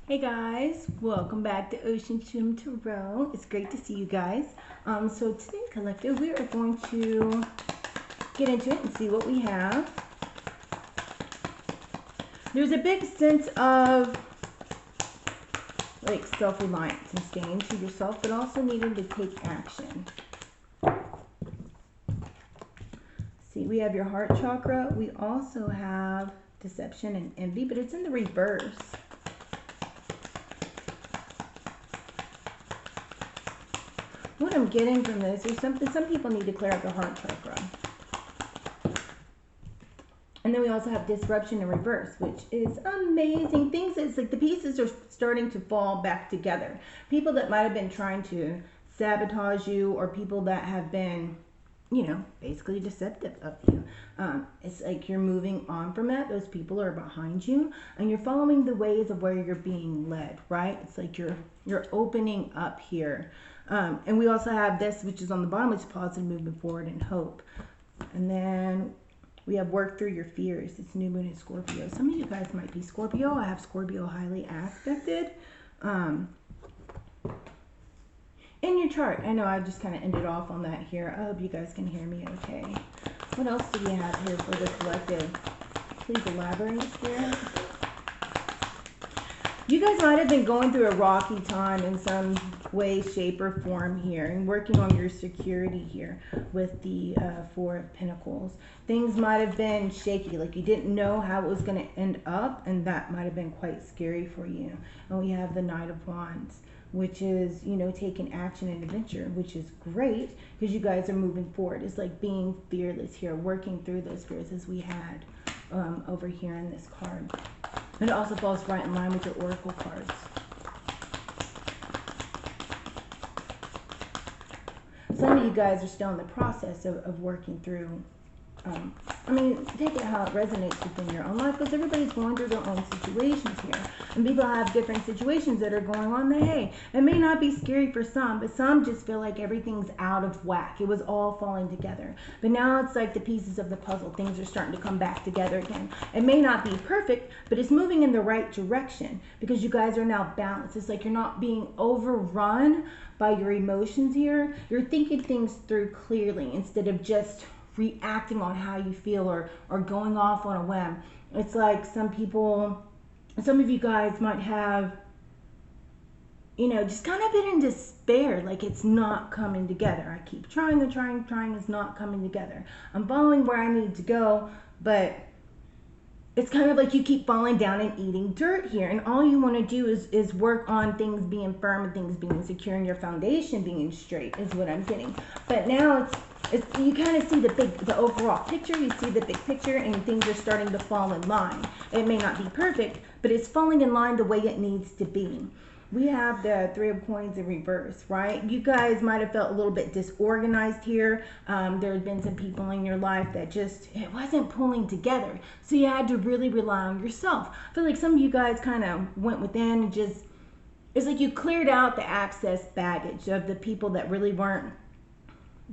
Hey guys, welcome back to OceanGemTarot. It's great to see you guys. So today, collective, we are going to get into it and see what we have. There's a big sense of like self-reliance and staying to yourself, but also needing to take action. See, we have your heart chakra. We also have deception and envy, but it's in the reverse. What I'm getting from this is some people need to clear out the heart chakra. And then we also have disruption in reverse, which is amazing. Things, it's like the pieces are starting to fall back together. People that might have been trying to sabotage you, or people that have been, you know, basically deceptive of you. It's like you're moving on from that. Those people are behind you, and you're following the ways of where you're being led, right? It's like you're opening up here. And we also have this, which is on the bottom, which is positive movement forward and hope. And then we have work through your fears. It's new moon in Scorpio. Some of you guys might be Scorpio. I have Scorpio highly aspected in your chart. I know I just kind of ended off on that here. I hope you guys can hear me okay. What else do we have here for the collective? Please elaborate, Spirit. You guys might have been going through a rocky time in some way, shape, or form here, and working on your security here with the Four of Pentacles. Things might have been shaky, like you didn't know how it was going to end up, and that might have been quite scary for you. And we have the Knight of Wands, which is, you know, taking action and adventure, which is great because you guys are moving forward. It's like being fearless here, working through those fears as we had over here in this card. And it also falls right in line with your oracle cards. Some of you guys are still in the process of working through, I mean, take it how it resonates within your own life, because everybody's going through their own situations here. And people have different situations that are going on that, hey, it may not be scary for some, but some just feel like everything's out of whack. It was all falling together. But now it's like the pieces of the puzzle. Things are starting to come back together again. It may not be perfect, but it's moving in the right direction because you guys are now balanced. It's like you're not being overrun by your emotions here. You're thinking things through clearly instead of just reacting on how you feel or going off on a whim. It's like some of you guys might have, you know, just kind of been in despair, like it's not coming together. I keep trying and trying, it's not coming together. I'm following where I need to go, but it's kind of like you keep falling down and eating dirt here, and all you want to do is work on things being firm and things being secure and your foundation being straight is what I'm getting. But now it's you kind of see the overall picture. You see the big picture, and things are starting to fall in line. It may not be perfect, but it's falling in line the way it needs to be. We have the Three of Coins in reverse, right? You guys might have felt a little bit disorganized here. There had been some people in your life that just, it wasn't pulling together. So you had to really rely on yourself. I feel like some of you guys kind of went within and just, it's like you cleared out the excess baggage of the people that really weren't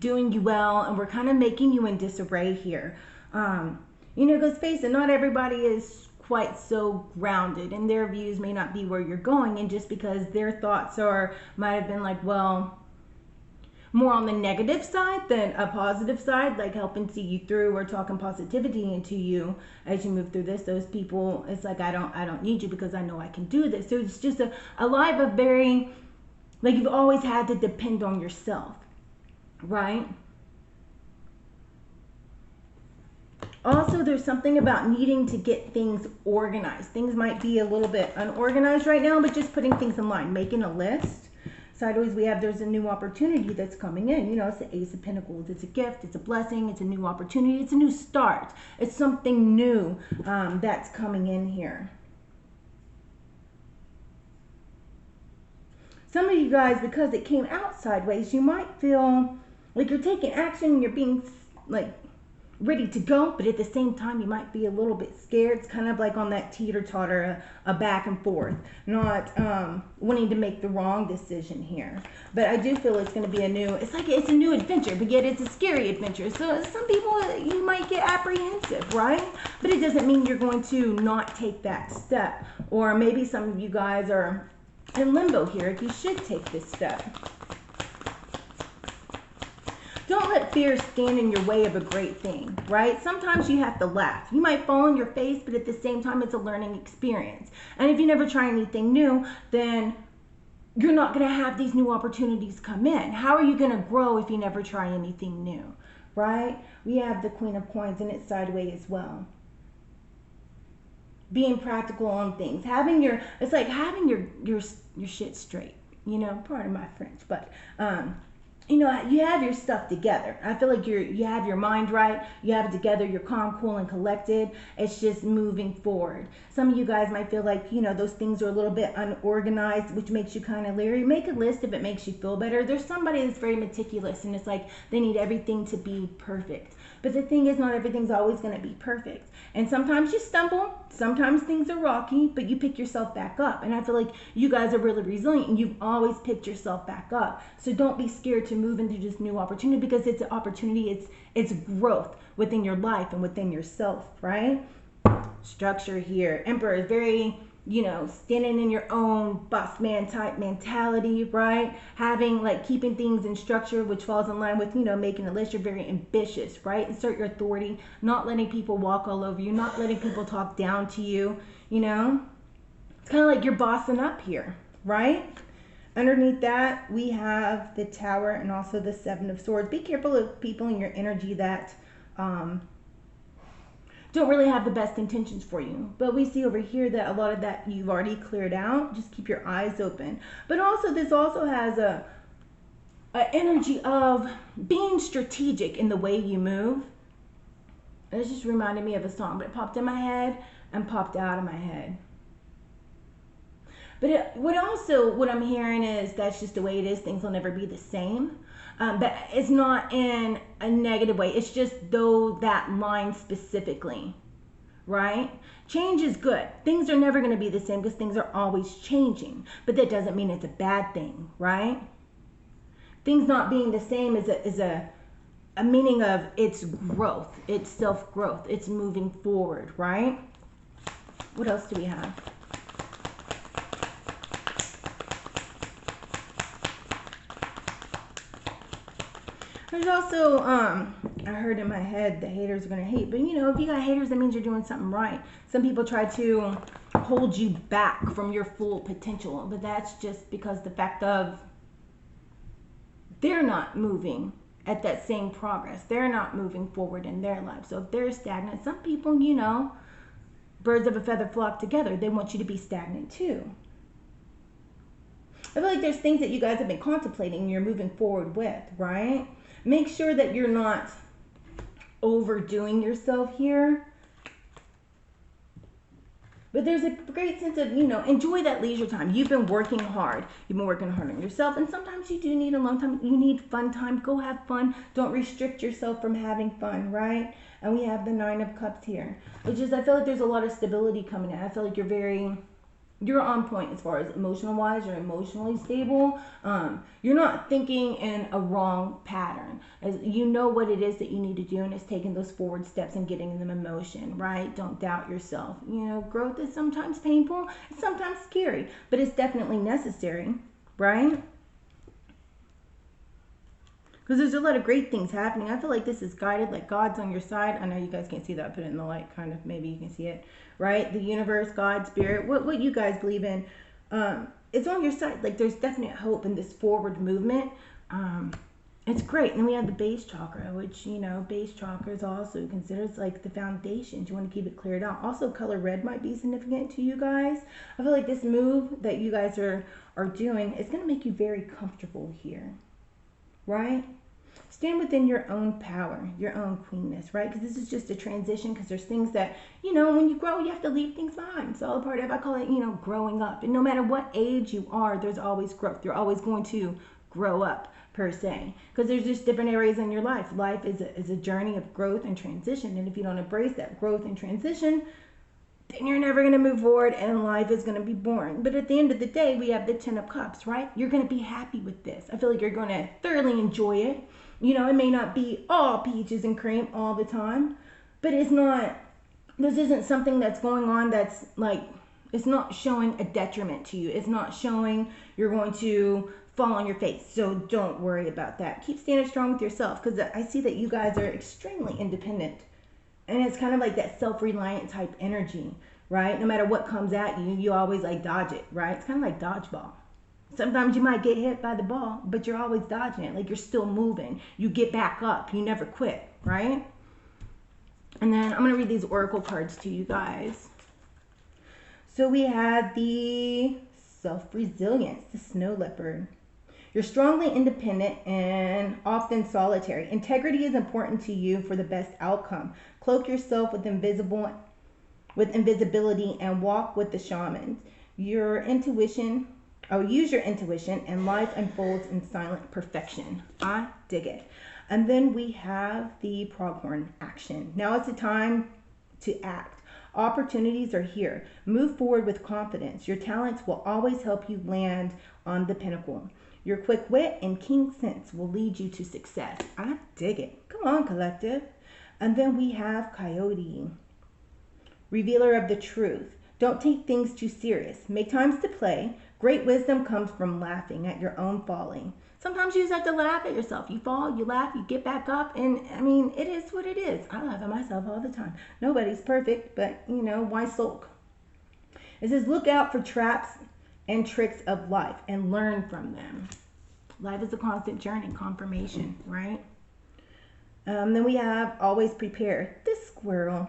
doing you well and were kind of making you in disarray here. You know, because face it, not everybody is quite so grounded, and their views may not be where you're going, and just because their thoughts might have been like, well, more on the negative side than a positive side, like helping see you through or talking positivity into you as you move through this. Those people, it's like, I don't need you because I know I can do this. So it's just a life of very, like you've always had to depend on yourself, right? Also, there's something about needing to get things organized. Things might be a little bit unorganized right now, but just putting things in line, making a list. Sideways, there's a new opportunity that's coming in. You know, it's the Ace of Pentacles. It's a gift, it's a blessing, it's a new opportunity, it's a new start. It's something new that's coming in here. Some of you guys, because it came out sideways, you might feel like you're taking action and you're being like, ready to go, but at the same time you might be a little bit scared. It's kind of like on that teeter-totter, a back and forth, not wanting to make the wrong decision here. But I do feel it's going to be it's a new adventure, but yet it's a scary adventure. So some people, you might get apprehensive, right? But it doesn't mean you're going to not take that step. Or maybe some of you guys are in limbo here if you should take this step. Don't let fear stand in your way of a great thing, right? Sometimes you have to laugh. You might fall on your face, but at the same time, it's a learning experience. And if you never try anything new, then you're not going to have these new opportunities come in. How are you going to grow if you never try anything new, right? We have the Queen of Coins, and it's sideways as well. Being practical on things. It's like having your shit straight. You know, pardon my French, but you know, you have your stuff together. I feel like you have your mind right, you have it together, you're calm, cool, and collected. It's just moving forward. Some of you guys might feel like, you know, those things are a little bit unorganized, which makes you kind of leery. Make a list if it makes you feel better. There's somebody that's very meticulous, and it's like they need everything to be perfect. But the thing is, not everything's always going to be perfect. And sometimes you stumble, sometimes things are rocky, but you pick yourself back up. And I feel like you guys are really resilient, and you've always picked yourself back up. So don't be scared to move into this new opportunity, because it's an opportunity, it's growth within your life and within yourself, right? Structure here. Emperor is very, you know, standing in your own boss man type mentality, right? Having, like, keeping things in structure, which falls in line with, you know, making a list. You're very ambitious, right? Assert your authority, not letting people walk all over you, not letting people talk down to you, you know? It's kind of like you're bossing up here, right? Underneath that, we have the Tower and also the Seven of Swords. Be careful of people in your energy that don't really have the best intentions for you. But we see over here that a lot of that you've already cleared out. Just keep your eyes open. But also, this also has a energy of being strategic in the way you move. It just reminded me of a song, but it popped in my head and popped out of my head. But what I'm hearing is that's just the way it is. Things will never be the same. But it's not in a negative way. It's just that line specifically, right? Change is good. Things are never going to be the same because things are always changing. But that doesn't mean it's a bad thing, right? Things not being the same is a meaning of it's growth. It's self-growth. It's moving forward, right? What else do we have? There's also, I heard in my head the haters are going to hate. But, you know, if you got haters, that means you're doing something right. Some people try to hold you back from your full potential. But that's just because the fact of they're not moving at that same progress. They're not moving forward in their life. So if they're stagnant, some people, you know, birds of a feather flock together. They want you to be stagnant too. I feel like there's things that you guys have been contemplating and you're moving forward with, right? Make sure that you're not overdoing yourself here. But there's a great sense of, you know, enjoy that leisure time. You've been working hard. You've been working hard on yourself. And sometimes you do need alone time. You need fun time. Go have fun. Don't restrict yourself from having fun, right? And we have the Nine of Cups here. Which is, I feel like there's a lot of stability coming in. I feel like you're on point as far as emotional wise. You're emotionally stable. You're not thinking in a wrong pattern. As you know what it is that you need to do, and it's taking those forward steps and getting them in motion, right? Don't doubt yourself. You know, growth is sometimes painful. It's sometimes scary, but it's definitely necessary, right? Because there's a lot of great things happening. I feel like this is guided, like God's on your side. I know you guys can't see that. I put it in the light, kind of. Maybe you can see it, right? The universe, God, spirit, what you guys believe in, it's on your side. Like, there's definite hope in this forward movement. It's great. And then we have the base chakra, which, you know, base chakra is also considered like the foundations. You want to keep it cleared out. Also, color red might be significant to you guys. I feel like this move that you guys are doing is going to make you very comfortable here, right? Stand within your own power, your own queenness, right? Because this is just a transition, because there's things that, you know, when you grow, you have to leave things behind. It's all a part of, I call it, you know, growing up. And no matter what age you are, there's always growth. You're always going to grow up. per se, because there's just different areas in your life. Life is a journey of growth and transition, and if you don't embrace that growth and transition, then you're never going to move forward and life is going to be boring. But at the end of the day, we have the 10 of cups, right? You're going to be happy with this. I feel like you're going to thoroughly enjoy it. You know, it may not be all peaches and cream all the time, but it's not, this isn't something that's going on that's like, it's not showing a detriment to you. It's not showing you're going to fall on your face. So don't worry about that. Keep standing strong with yourself, because I see that you guys are extremely independent. And it's kind of like that self-reliant type energy, right? No matter what comes at you, you always like dodge it, right? It's kind of like dodgeball. Sometimes you might get hit by the ball, but you're always dodging it. Like you're still moving. You get back up. You never quit, right? And then I'm going to read these oracle cards to you guys. So we have the self-resilience, the snow leopard. You're strongly independent and often solitary. Integrity is important to you for the best outcome. Cloak yourself with invisibility and walk with the shamans. Use your intuition, and life unfolds in silent perfection. I dig it. And then we have the pronghorn action. Now it's the time to act. Opportunities are here. Move forward with confidence. Your talents will always help you land on the pinnacle. Your quick wit and keen sense will lead you to success. I dig it. Come on, collective. And then we have Coyote, revealer of the truth. Don't take things too serious. Make times to play. Great wisdom comes from laughing at your own folly. Sometimes you just have to laugh at yourself. You fall, you laugh, you get back up, and I mean, it is what it is. I laugh at myself all the time. Nobody's perfect, but you know, why sulk? It says, look out for traps and tricks of life and learn from them. Life is a constant journey, confirmation, right? Then we have always prepare. This squirrel.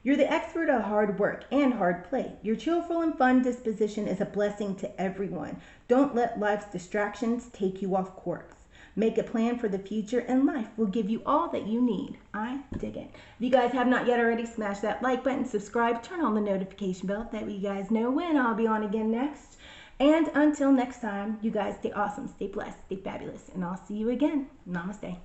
You're the expert at hard work and hard play. Your cheerful and fun disposition is a blessing to everyone. Don't let life's distractions take you off course. Make a plan for the future, and life will give you all that you need. I dig it. If you guys have not yet already, smash that like button, subscribe, turn on the notification bell. That way you guys know when I'll be on again next. And until next time, you guys stay awesome, stay blessed, stay fabulous, and I'll see you again. Namaste.